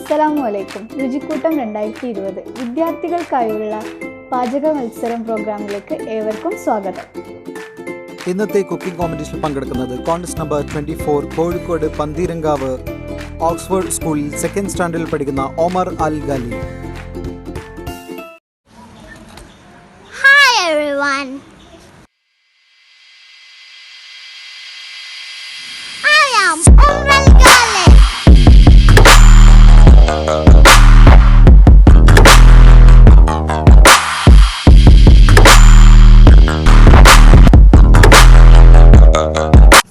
അസ്സലാമു രുചിക്കൂട്ടം 2020 വിദ്യാർത്ഥികൾക്കായുള്ള പാചക മത്സരം പ്രോഗ്രാമിലേക്ക് ഏവർക്കും സ്വാഗതം. ഇന്നത്തെ കുക്കിംഗ് കോമ്പറ്റീഷനിൽ പങ്കെടുക്കുന്നത് contest number 24 Kozhikode Pantheerankavu Oxford സ്കൂളിൽ സെക്കൻഡ് സ്റ്റാൻഡേർഡിൽ പഠിക്കുന്ന ഒമർ അൽ ഗാലി. Hi everyone. I am Omar Al Ghali.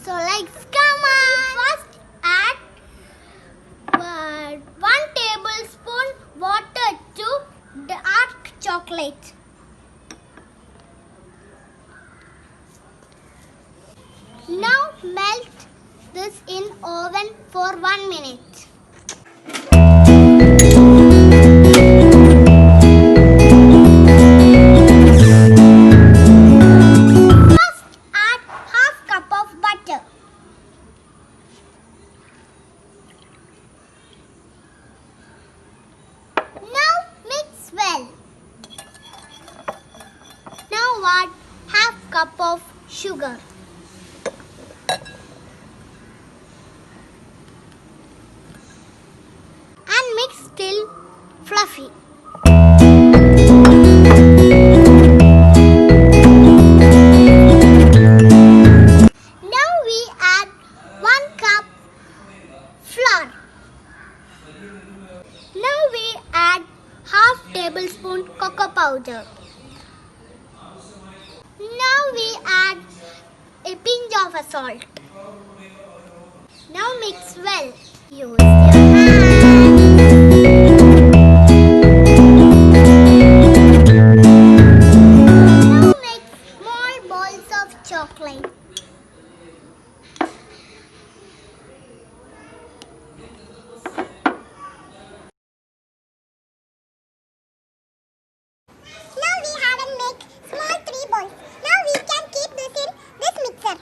So let's come on. First add 1 tablespoon water to dark chocolate. Now melt this in oven for 1 minute. First add half cup of butter. Now mix well. Now add half cup of sugar. And mix till fluffy. Now we add 1 cup flour. Now we add half tablespoon cocoa powder. Now we add a pinch of salt. Now mix well. Use your hand. Now make small balls of chocolate. Now we have and make small 3 balls. Now we can keep this in this mixer.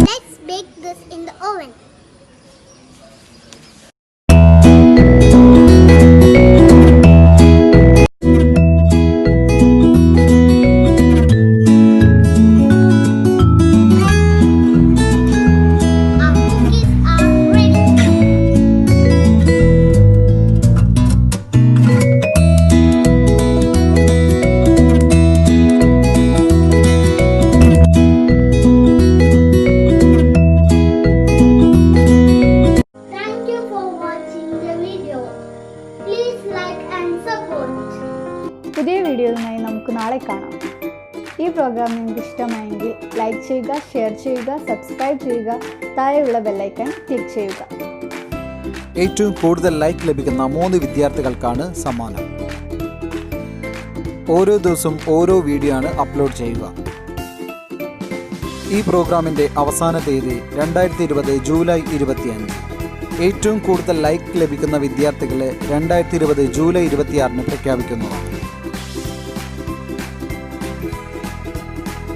Let's bake this in the oven. Our cookies are ready. Thank you for watching the video. Please like and support. പുതിയ വീഡിയോയുമായി നമുക്ക് നാളെ കാണാം. ഈ programme നിങ്ങൾക്ക് ഇഷ്ടമായെങ്കിൽ like ചെയ്യുക, share ചെയ്യുക, സബ്സ്ക്രൈബ് ചെയ്യുക, താഴെയുള്ള ബെല്ലൈക്കൺ ക്ലിക്ക് ചെയ്യുക. ഏറ്റവും കൂടുതൽ ലൈക്ക് ലഭിക്കുന്ന 3 വിദ്യാർത്ഥികൾക്കാണ് സമ്മാനം. ഓരോ ദിവസവും ഓരോ വീഡിയോ ആണ് അപ്ലോഡ് ചെയ്യുക. ഈ പ്രോഗ്രാമിൻ്റെ അവസാന തീയതി 2020 ജൂലൈ 25. ഏറ്റവും കൂടുതൽ ലൈക്ക് ലഭിക്കുന്ന വിദ്യാർത്ഥികളെ 2020 ജൂലൈ 26 പ്രഖ്യാപിക്കുന്നതാണ്.